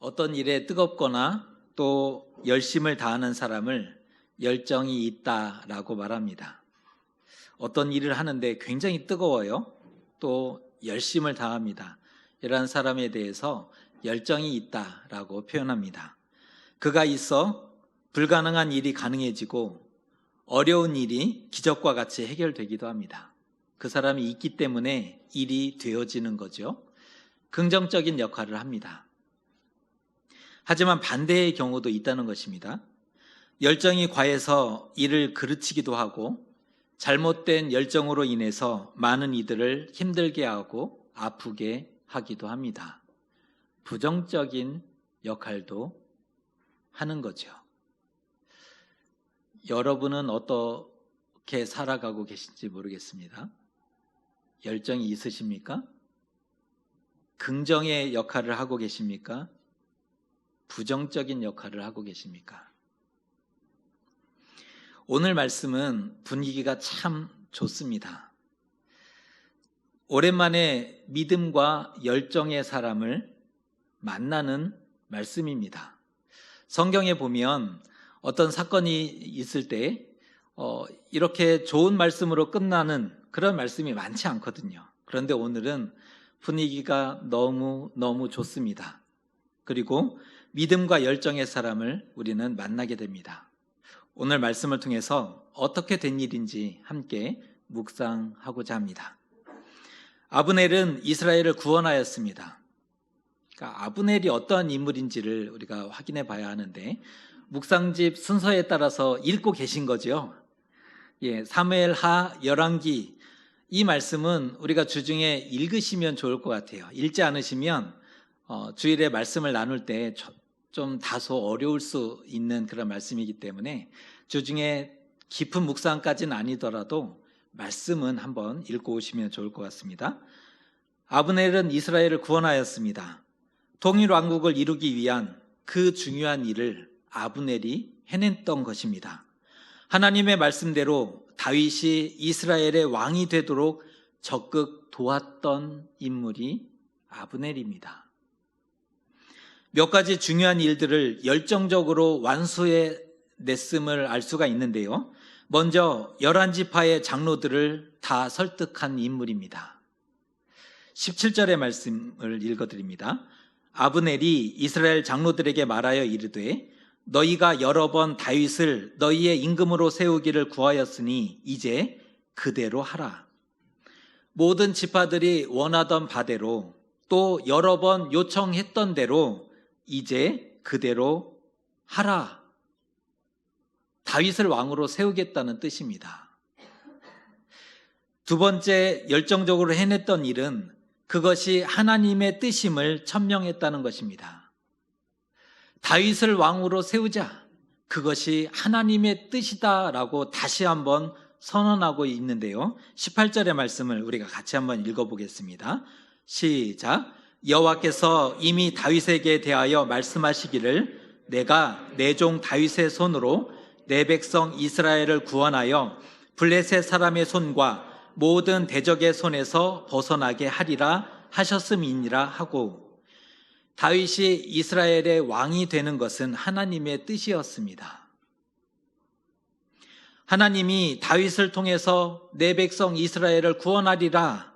어떤 일에 뜨겁거나 또 열심을 다하는 사람을 열정이 있다라고 말합니다. 어떤 일을 하는데 굉장히 뜨거워요. 또 열심을 다합니다. 이러한 사람에 대해서 열정이 있다라고 표현합니다. 그가 있어 불가능한 일이 가능해지고 어려운 일이 기적과 같이 해결되기도 합니다. 그 사람이 있기 때문에 일이 되어지는 거죠. 긍정적인 역할을 합니다. 하지만 반대의 경우도 있다는 것입니다. 열정이 과해서 일을 그르치기도 하고 잘못된 열정으로 인해서 많은 이들을 힘들게 하고 아프게 하기도 합니다. 부정적인 역할도 하는 거죠. 여러분은 어떻게 살아가고 계신지 모르겠습니다. 열정이 있으십니까? 긍정의 역할을 하고 계십니까? 부정적인 역할을 하고 계십니까? 오늘 말씀은 분위기가 참 좋습니다. 오랜만에 믿음과 열정의 사람을 만나는 말씀입니다. 성경에 보면 어떤 사건이 있을 때 이렇게 좋은 말씀으로 끝나는 그런 말씀이 많지 않거든요. 그런데 오늘은 분위기가 너무 좋습니다. 그리고 믿음과 열정의 사람을 우리는 만나게 됩니다. 오늘 말씀을 통해서 어떻게 된 일인지 함께 묵상하고자 합니다. 아브넬은 이스라엘을 구원하였습니다. 그러니까 아브넬이 어떠한 인물인지를 우리가 확인해 봐야 하는데 묵상집 순서에 따라서 읽고 계신 거죠. 사무엘하, 열왕기 이 말씀은 우리가 주중에 읽으시면 좋을 것 같아요. 읽지 않으시면 주일에 말씀을 나눌 때 좀 다소 어려울 수 있는 그런 말씀이기 때문에 주중에 깊은 묵상까지는 아니더라도 말씀은 한번 읽고 오시면 좋을 것 같습니다. 아브넬은 이스라엘을 구원하였습니다. 통일왕국을 이루기 위한 그 중요한 일을 아브넬이 해냈던 것입니다. 하나님의 말씀대로 다윗이 이스라엘의 왕이 되도록 적극 도왔던 인물이 아브넬입니다. 몇 가지 중요한 일들을 열정적으로 완수해냈음을 알 수가 있는데요. 먼저 11지파의 장로들을 다 설득한 인물입니다. 17절의 말씀을 읽어드립니다. 아브넬이 이스라엘 장로들에게 말하여 이르되 너희가 여러 번 다윗을 너희의 임금으로 세우기를 구하였으니 이제 그대로 하라. 모든 지파들이 원하던 바대로 또 여러 번 요청했던 대로 이제 그대로 하라. 다윗을 왕으로 세우겠다는 뜻입니다. 두 번째 열정적으로 해냈던 일은 그것이 하나님의 뜻임을 천명했다는 것입니다. 다윗을 왕으로 세우자. 그것이 하나님의 뜻이다라고 다시 한번 선언하고 있는데요. 18절의 말씀을 우리가 같이 한번 읽어보겠습니다. 시작. 여호와께서 이미 다윗에게 대하여 말씀하시기를 내가 내 종 다윗의 손으로 내 백성 이스라엘을 구원하여 블레셋 사람의 손과 모든 대적의 손에서 벗어나게 하리라 하셨음이니라 하고, 다윗이 이스라엘의 왕이 되는 것은 하나님의 뜻이었습니다. 하나님이 다윗을 통해서 내 백성 이스라엘을 구원하리라,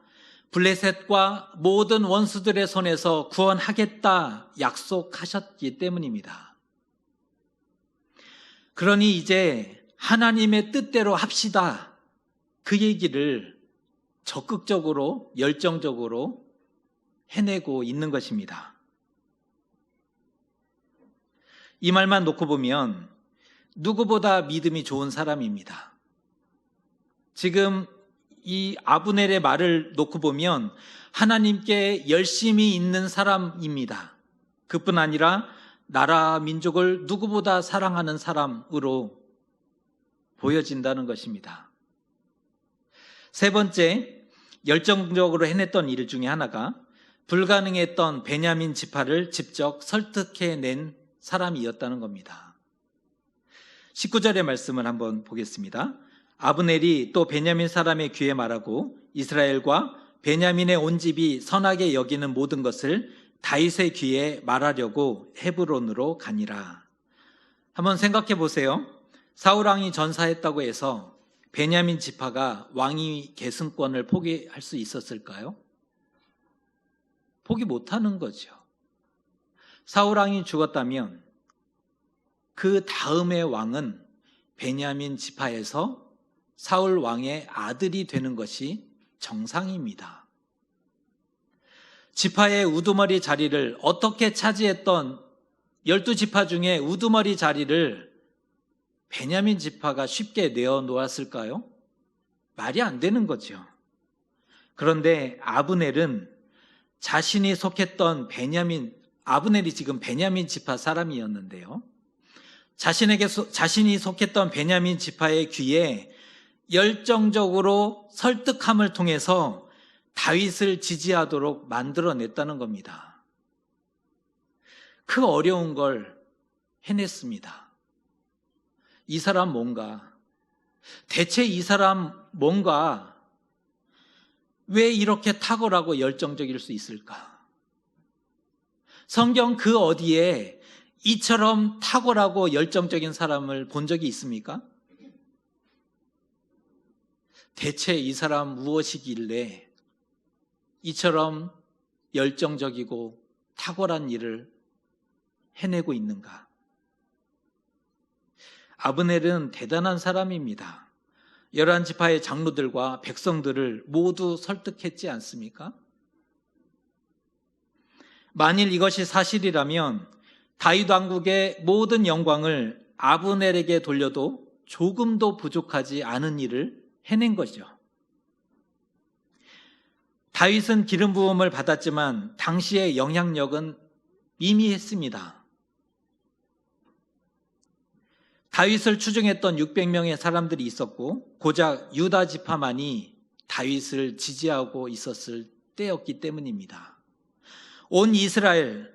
블레셋과 모든 원수들의 손에서 구원하겠다 약속하셨기 때문입니다. 그러니 이제 하나님의 뜻대로 합시다. 그 얘기를 적극적으로 열정적으로 해내고 있는 것입니다. 이 말만 놓고 보면 누구보다 믿음이 좋은 사람입니다. 지금 이 아브넬의 말을 놓고 보면 하나님께 열심히 있는 사람입니다. 그뿐 아니라 나라 민족을 누구보다 사랑하는 사람으로 보여진다는 것입니다. 세 번째, 열정적으로 해냈던 일 중에 하나가 불가능했던 베냐민 지파를 직접 설득해낸 사람이었다는 겁니다. 19절의 말씀을 한번 보겠습니다. 아브넬이 또 베냐민 사람의 귀에 말하고 이스라엘과 베냐민의 온 집이 선하게 여기는 모든 것을 다윗의 귀에 말하려고 헤브론으로 가니라. 한번 생각해 보세요. 사울 왕이 전사했다고 해서 베냐민 지파가 왕위 계승권을 포기할 수 있었을까요? 포기 못하는 거죠. 사울 왕이 죽었다면 그 다음의 왕은 베냐민 지파에서 사울 왕의 아들이 되는 것이 정상입니다. 지파의 우두머리 자리를 어떻게 차지했던 12지파 중에 우두머리 자리를 베냐민 지파가 쉽게 내어놓았을까요? 말이 안 되는 거죠. 그런데 아브넬은 자신이 속했던 아브넬이 지금 베냐민 지파 사람이었는데요. 자신이 속했던 베냐민 지파의 귀에 열정적으로 설득함을 통해서 다윗을 지지하도록 만들어냈다는 겁니다. 그 어려운 걸 해냈습니다. 이 사람 뭔가, 대체 이 사람 뭔가 왜 이렇게 탁월하고 열정적일 수 있을까? 성경 그 어디에 이처럼 탁월하고 열정적인 사람을 본 적이 있습니까? 대체 이 사람 무엇이길래 이처럼 열정적이고 탁월한 일을 해내고 있는가? 아브넬은 대단한 사람입니다. 11지파의 장로들과 백성들을 모두 설득했지 않습니까? 만일 이것이 사실이라면 다윗 왕국의 모든 영광을 아브넬에게 돌려도 조금도 부족하지 않은 일을 해낸 거죠. 다윗은 기름 부음을 받았지만 당시의 영향력은 미미했습니다. 다윗을 추종했던 600명의 사람들이 있었고 고작 유다 지파만이 다윗을 지지하고 있었을 때였기 때문입니다. 온 이스라엘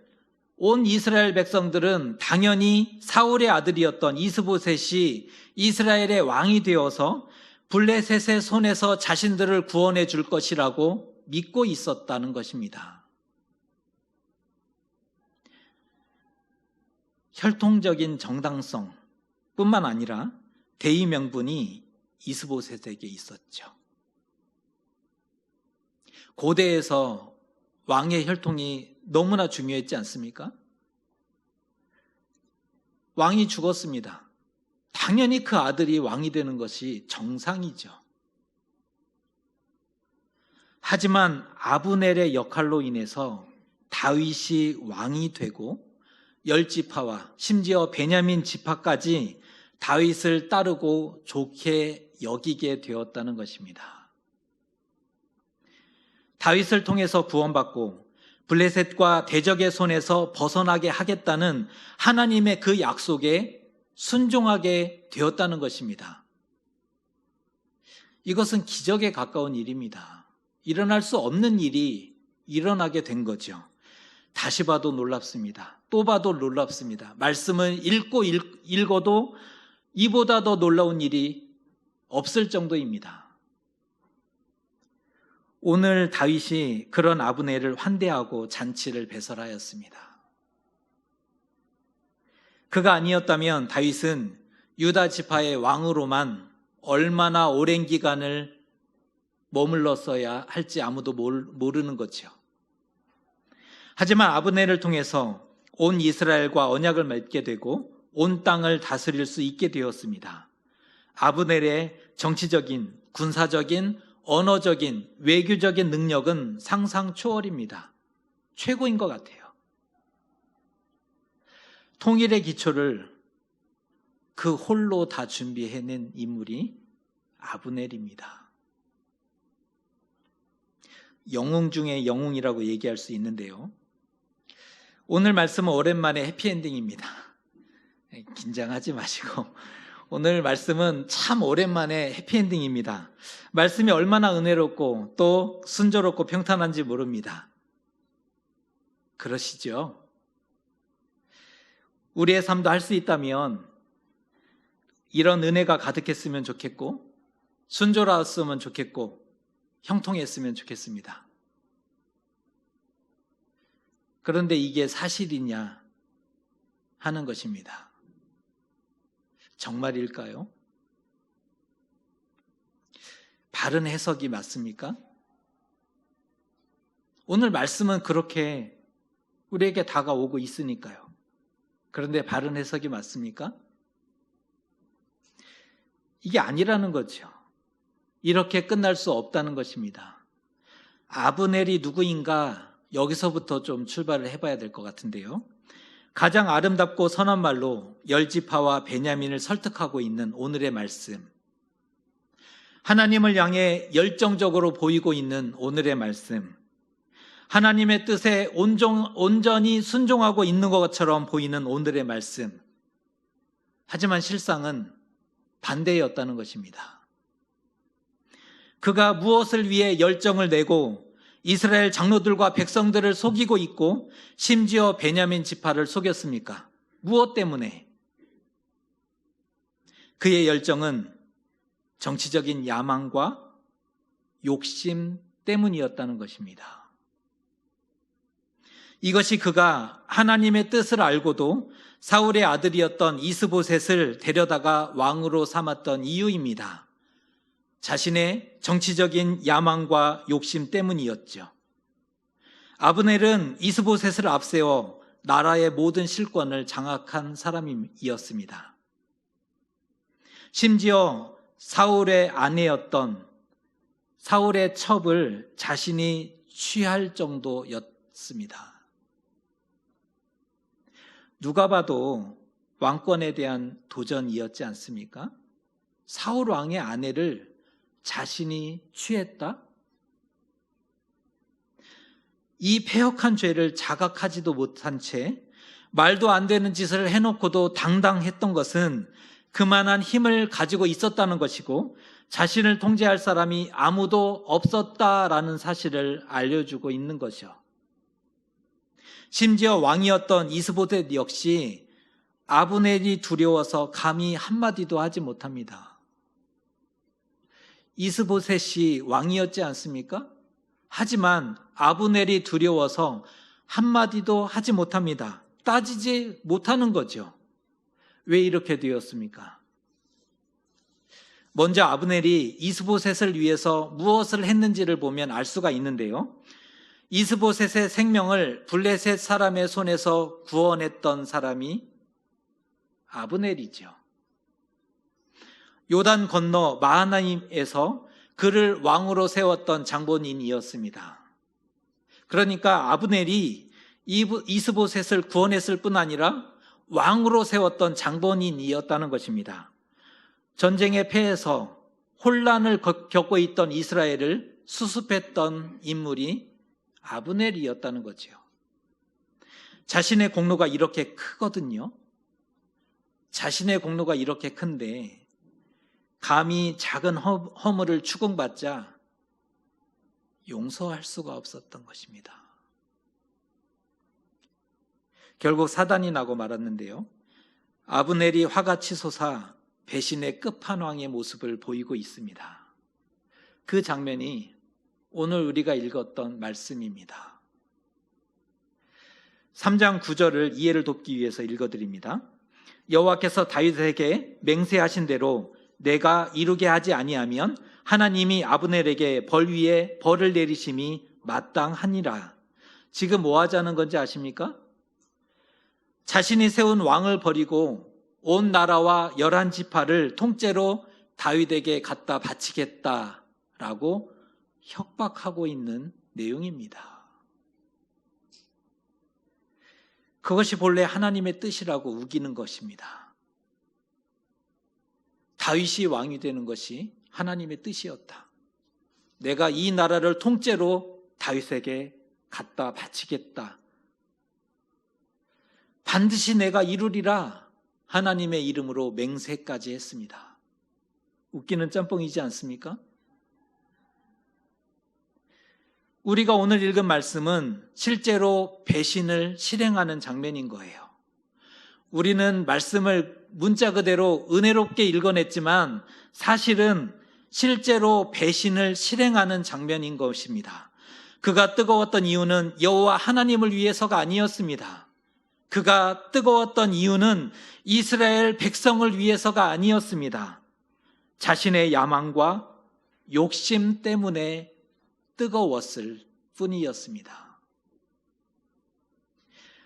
백성들은 당연히 사울의 아들이었던 이스보셋이 이스라엘의 왕이 되어서 블레셋의 손에서 자신들을 구원해 줄 것이라고 믿고 있었다는 것입니다. 혈통적인 정당성 뿐만 아니라 대의 명분이 이스보셋에게 있었죠. 고대에서 왕의 혈통이 너무나 중요했지 않습니까? 왕이 죽었습니다. 당연히 그 아들이 왕이 되는 것이 정상이죠. 하지만 아브넬의 역할로 인해서 다윗이 왕이 되고 10지파와 심지어 베냐민 지파까지 다윗을 따르고 좋게 여기게 되었다는 것입니다. 다윗을 통해서 구원받고 블레셋과 대적의 손에서 벗어나게 하겠다는 하나님의 그 약속에 순종하게 되었다는 것입니다. 이것은 기적에 가까운 일입니다. 일어날 수 없는 일이 일어나게 된 거죠. 다시 봐도 놀랍습니다. 또 봐도 놀랍습니다. 말씀을 읽어도 이보다 더 놀라운 일이 없을 정도입니다. 오늘 다윗이 그런 아브넬을 환대하고 잔치를 배설하였습니다. 그가 아니었다면 다윗은 유다 지파의 왕으로만 얼마나 오랜 기간을 머물렀어야 할지 아무도 모르는 거죠. 하지만 아브넬을 통해서 온 이스라엘과 언약을 맺게 되고 온 땅을 다스릴 수 있게 되었습니다. 아브넬의 정치적인, 군사적인, 언어적인, 외교적인 능력은 상상 초월입니다. 최고인 것 같아요. 통일의 기초를 그 홀로 다 준비해낸 인물이 아브넬입니다. 영웅 중에 영웅이라고 얘기할 수 있는데요. 오늘 말씀은 오랜만에 해피엔딩입니다. 긴장하지 마시고 오늘 말씀은 참 오랜만에 해피엔딩입니다. 말씀이 얼마나 은혜롭고 또 순조롭고 평탄한지 모릅니다. 그러시죠? 우리의 삶도 할 수 있다면 이런 은혜가 가득했으면 좋겠고 순조로웠으면 좋겠고 형통했으면 좋겠습니다. 그런데 이게 사실이냐 하는 것입니다. 정말일까요? 바른 해석이 맞습니까? 오늘 말씀은 그렇게 우리에게 다가오고 있으니까요. 그런데 바른 해석이 맞습니까? 이게 아니라는 거죠. 이렇게 끝날 수 없다는 것입니다. 아브넬이 누구인가 여기서부터 좀 출발을 해봐야 될 것 같은데요. 가장 아름답고 선한 말로 열지파와 베냐민을 설득하고 있는 오늘의 말씀, 하나님을 향해 열정적으로 보이고 있는 오늘의 말씀, 하나님의 뜻에 온전히 순종하고 있는 것처럼 보이는 오늘의 말씀, 하지만 실상은 반대였다는 것입니다. 그가 무엇을 위해 열정을 내고 이스라엘 장로들과 백성들을 속이고 있고 심지어 베냐민 지파를 속였습니까? 무엇 때문에? 그의 열정은 정치적인 야망과 욕심 때문이었다는 것입니다. 이것이 그가 하나님의 뜻을 알고도 사울의 아들이었던 이스보셋을 데려다가 왕으로 삼았던 이유입니다. 자신의 정치적인 야망과 욕심 때문이었죠. 아브넬은 이스보셋을 앞세워 나라의 모든 실권을 장악한 사람이었습니다. 심지어 사울의 아내였던 사울의 첩을 자신이 취할 정도였습니다. 누가 봐도 왕권에 대한 도전이었지 않습니까? 사울 왕의 아내를 자신이 취했다? 이 패역한 죄를 자각하지도 못한 채 말도 안 되는 짓을 해놓고도 당당했던 것은 그만한 힘을 가지고 있었다는 것이고 자신을 통제할 사람이 아무도 없었다라는 사실을 알려주고 있는 것이죠. 심지어 왕이었던 이스보셋 역시 아브넬이 두려워서 감히 한마디도 하지 못합니다. 이스보셋이 왕이었지 않습니까? 하지만 아브넬이 두려워서 한마디도 하지 못합니다. 따지지 못하는 거죠. 왜 이렇게 되었습니까? 먼저 아브넬이 이스보셋을 위해서 무엇을 했는지를 보면 알 수가 있는데요. 이스보셋의 생명을 블레셋 사람의 손에서 구원했던 사람이 아브넬이죠. 요단 건너 마하나임에서 그를 왕으로 세웠던 장본인이었습니다. 그러니까 아브넬이 이스보셋을 구원했을 뿐 아니라 왕으로 세웠던 장본인이었다는 것입니다. 전쟁의 패해서 혼란을 겪고 있던 이스라엘을 수습했던 인물이 아브넬이었다는 거죠. 자신의 공로가 이렇게 크거든요. 자신의 공로가 이렇게 큰데 감히 작은 허물을 추궁받자 용서할 수가 없었던 것입니다. 결국 사단이 나고 말았는데요. 아브넬이 화가 치솟아 배신의 끝판왕의 모습을 보이고 있습니다. 그 장면이 오늘 우리가 읽었던 말씀입니다. 3장 9절을 이해를 돕기 위해서 읽어드립니다. 여호와께서 다윗에게 맹세하신 대로 내가 이루게 하지 아니하면 하나님이 아브넬에게 벌 위에 벌을 내리심이 마땅하니라. 지금 뭐 하자는 건지 아십니까? 자신이 세운 왕을 버리고 온 나라와 11지파를 통째로 다윗에게 갖다 바치겠다라고 협박하고 있는 내용입니다. 그것이 본래 하나님의 뜻이라고 우기는 것입니다. 다윗이 왕이 되는 것이 하나님의 뜻이었다. 내가 이 나라를 통째로 다윗에게 갖다 바치겠다. 반드시 내가 이루리라 하나님의 이름으로 맹세까지 했습니다. 웃기는 짬뽕이지 않습니까? 우리가 오늘 읽은 말씀은 실제로 배신을 실행하는 장면인 거예요. 우리는 말씀을 문자 그대로 은혜롭게 읽어냈지만 사실은 실제로 배신을 실행하는 장면인 것입니다. 그가 뜨거웠던 이유는 여호와 하나님을 위해서가 아니었습니다. 그가 뜨거웠던 이유는 이스라엘 백성을 위해서가 아니었습니다. 자신의 야망과 욕심 때문에 뜨거웠을 뿐이었습니다.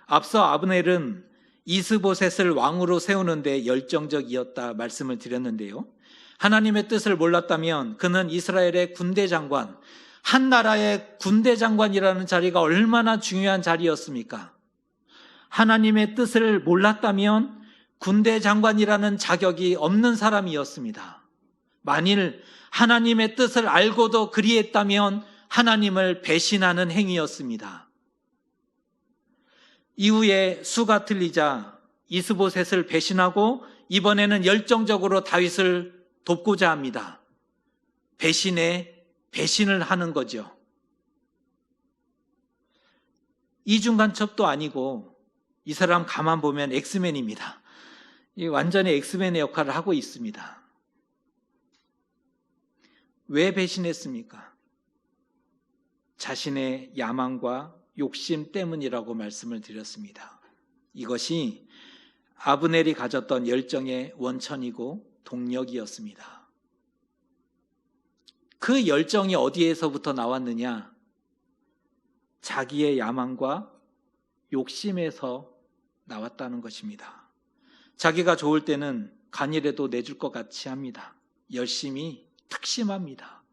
앞서 아브넬은 이스보셋을 왕으로 세우는데 열정적이었다 말씀을 드렸는데요. 하나님의 뜻을 몰랐다면 그는 이스라엘의 군대 장관, 한 나라의 군대 장관이라는 자리가 얼마나 중요한 자리였습니까? 하나님의 뜻을 몰랐다면 군대 장관이라는 자격이 없는 사람이었습니다. 만일 하나님의 뜻을 알고도 그리했다면 하나님을 배신하는 행위였습니다. 이후에 수가 틀리자 이스보셋을 배신하고 이번에는 열정적으로 다윗을 돕고자 합니다. 배신을 하는 거죠. 이중간첩도 아니고 이 사람 가만 보면 엑스맨입니다. 완전히 엑스맨의 역할을 하고 있습니다. 왜 배신했습니까? 자신의 야망과 욕심 때문이라고 말씀을 드렸습니다. 이것이 아브넬이 가졌던 열정의 원천이고 동력이었습니다. 그 열정이 어디에서부터 나왔느냐? 자기의 야망과 욕심에서 나왔다는 것입니다. 자기가 좋을 때는 간이라도 내줄 것 같이 합니다. 열심히 특심합니다.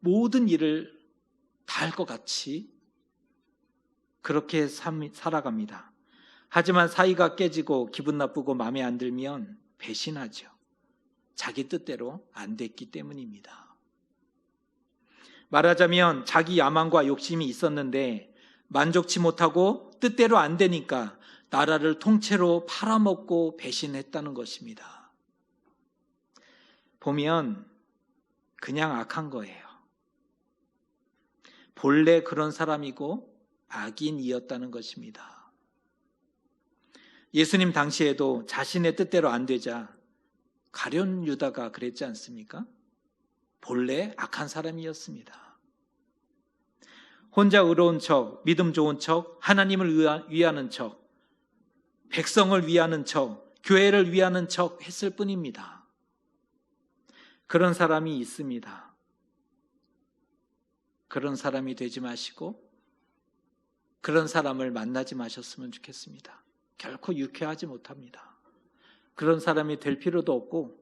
모든 일을 다 할 것 같이 그렇게 살아갑니다. 하지만 사이가 깨지고 기분 나쁘고 마음에 안 들면 배신하죠. 자기 뜻대로 안 됐기 때문입니다. 말하자면 자기 야망과 욕심이 있었는데 만족치 못하고 뜻대로 안 되니까 나라를 통째로 팔아먹고 배신했다는 것입니다. 보면 그냥 악한 거예요. 본래 그런 사람이고 악인이었다는 것입니다. 예수님 당시에도 자신의 뜻대로 안 되자 가룟 유다가 그랬지 않습니까? 본래 악한 사람이었습니다. 혼자 의로운 척, 믿음 좋은 척, 하나님을 위하는 척, 백성을 위하는 척, 교회를 위하는 척 했을 뿐입니다. 그런 사람이 있습니다. 그런 사람이 되지 마시고 그런 사람을 만나지 마셨으면 좋겠습니다. 결코 유쾌하지 못합니다. 그런 사람이 될 필요도 없고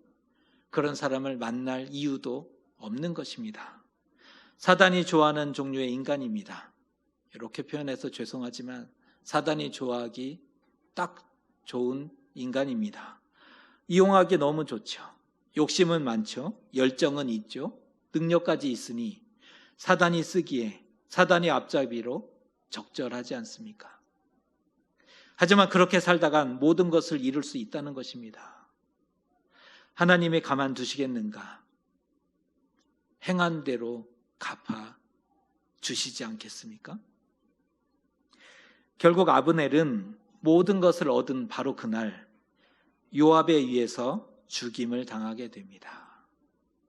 그런 사람을 만날 이유도 없는 것입니다. 사단이 좋아하는 종류의 인간입니다. 이렇게 표현해서 죄송하지만 사단이 좋아하기 딱 좋은 인간입니다. 이용하기 너무 좋죠. 욕심은 많죠. 열정은 있죠. 능력까지 있으니 사단이 쓰기에 사단이 앞잡이로 적절하지 않습니까? 하지만 그렇게 살다간 모든 것을 이룰 수 있다는 것입니다. 하나님이 가만두시겠는가? 행한 대로 갚아 주시지 않겠습니까? 결국 아브넬은 모든 것을 얻은 바로 그날 요압에 의해서 죽임을 당하게 됩니다.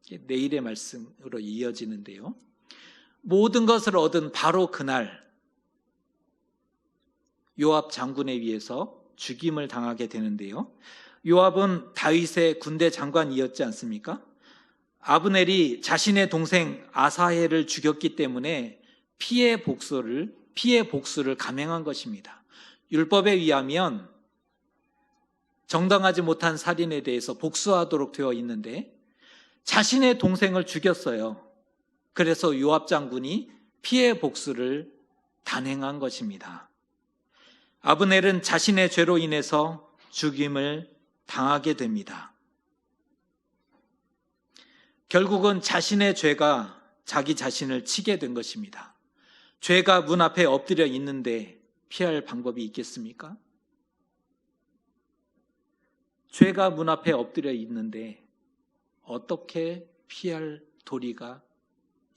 내일의 말씀으로 이어지는데요. 모든 것을 얻은 바로 그날 요압 장군에 의해서 죽임을 당하게 되는데요. 요압은 다윗의 군대 장관이었지 않습니까? 아브넬이 자신의 동생 아사헬을 죽였기 때문에 피해 복수를 감행한 것입니다. 율법에 의하면 정당하지 못한 살인에 대해서 복수하도록 되어 있는데 자신의 동생을 죽였어요. 그래서 요압 장군이 피해 복수를 단행한 것입니다. 아브넬은 자신의 죄로 인해서 죽임을 당하게 됩니다. 결국은 자신의 죄가 자기 자신을 치게 된 것입니다. 죄가 문 앞에 엎드려 있는데 피할 방법이 있겠습니까? 죄가 문 앞에 엎드려 있는데 어떻게 피할 도리가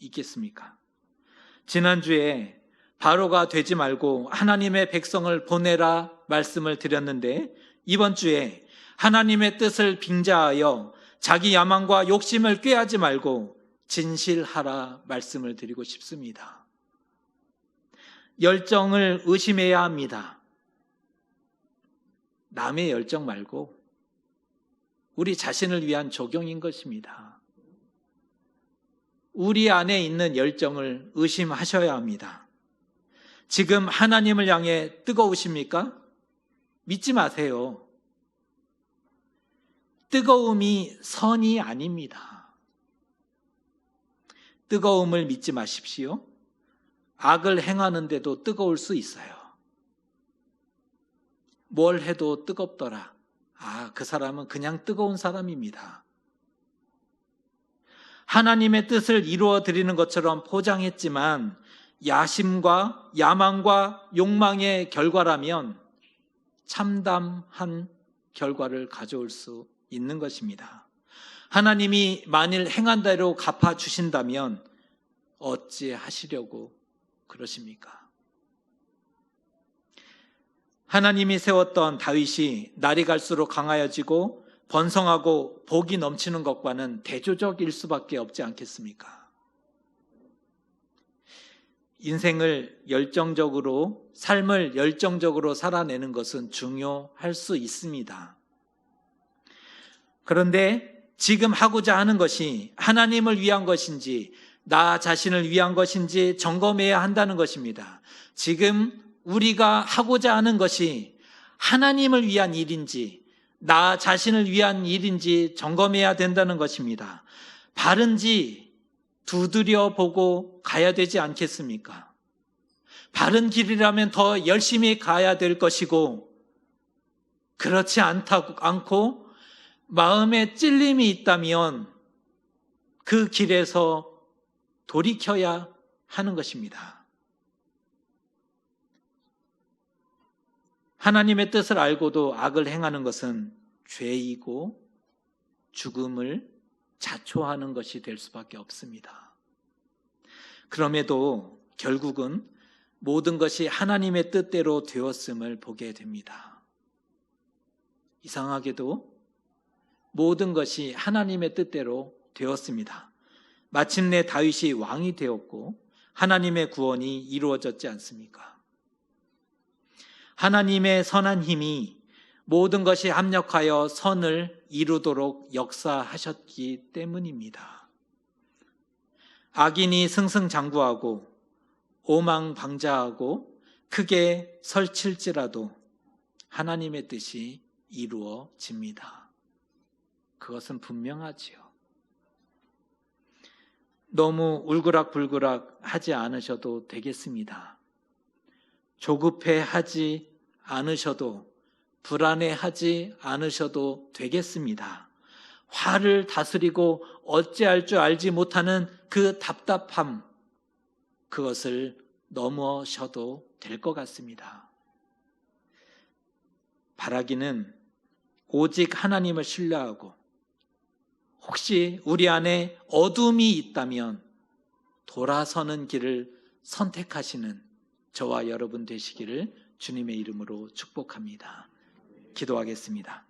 있겠습니까? 지난주에 바로가 되지 말고 하나님의 백성을 보내라 말씀을 드렸는데 이번 주에 하나님의 뜻을 빙자하여 자기 야망과 욕심을 꾀하지 말고 진실하라 말씀을 드리고 싶습니다. 열정을 의심해야 합니다. 남의 열정 말고 우리 자신을 위한 적용인 것입니다. 우리 안에 있는 열정을 의심하셔야 합니다. 지금 하나님을 향해 뜨거우십니까? 믿지 마세요. 뜨거움이 선이 아닙니다. 뜨거움을 믿지 마십시오. 악을 행하는데도 뜨거울 수 있어요. 뭘 해도 뜨겁더라. 그 사람은 그냥 뜨거운 사람입니다. 하나님의 뜻을 이루어 드리는 것처럼 포장했지만 야심과 야망과 욕망의 결과라면 참담한 결과를 가져올 수 있는 것입니다. 하나님이 만일 행한 대로 갚아주신다면 어찌 하시려고 그러십니까? 하나님이 세웠던 다윗이 날이 갈수록 강하여지고 번성하고 복이 넘치는 것과는 대조적일 수밖에 없지 않겠습니까? 인생을 열정적으로, 삶을 열정적으로 살아내는 것은 중요할 수 있습니다. 그런데 지금 하고자 하는 것이 하나님을 위한 것인지 나 자신을 위한 것인지 점검해야 한다는 것입니다. 지금 우리가 하고자 하는 것이 하나님을 위한 일인지 나 자신을 위한 일인지 점검해야 된다는 것입니다. 바른지 두드려 보고 가야 되지 않겠습니까? 바른 길이라면 더 열심히 가야 될 것이고 그렇지 않고 마음에 찔림이 있다면 그 길에서 돌이켜야 하는 것입니다. 하나님의 뜻을 알고도 악을 행하는 것은 죄이고 죽음을 자초하는 것이 될 수밖에 없습니다. 그럼에도 결국은 모든 것이 하나님의 뜻대로 되었음을 보게 됩니다. 이상하게도 모든 것이 하나님의 뜻대로 되었습니다. 마침내 다윗이 왕이 되었고 하나님의 구원이 이루어졌지 않습니까? 하나님의 선한 힘이 모든 것이 합력하여 선을 이루도록 역사하셨기 때문입니다. 악인이 승승장구하고 오망방자하고 크게 설칠지라도 하나님의 뜻이 이루어집니다. 그것은 분명하지요. 너무 울그락불그락 하지 않으셔도 되겠습니다. 조급해하지 않으셔도 불안해하지 않으셔도 되겠습니다. 화를 다스리고 어찌할 줄 알지 못하는 그 답답함, 그것을 넘어셔도 될 것 같습니다. 바라기는 오직 하나님을 신뢰하고 혹시 우리 안에 어둠이 있다면 돌아서는 길을 선택하시는 저와 여러분 되시기를 주님의 이름으로 축복합니다. 기도하겠습니다.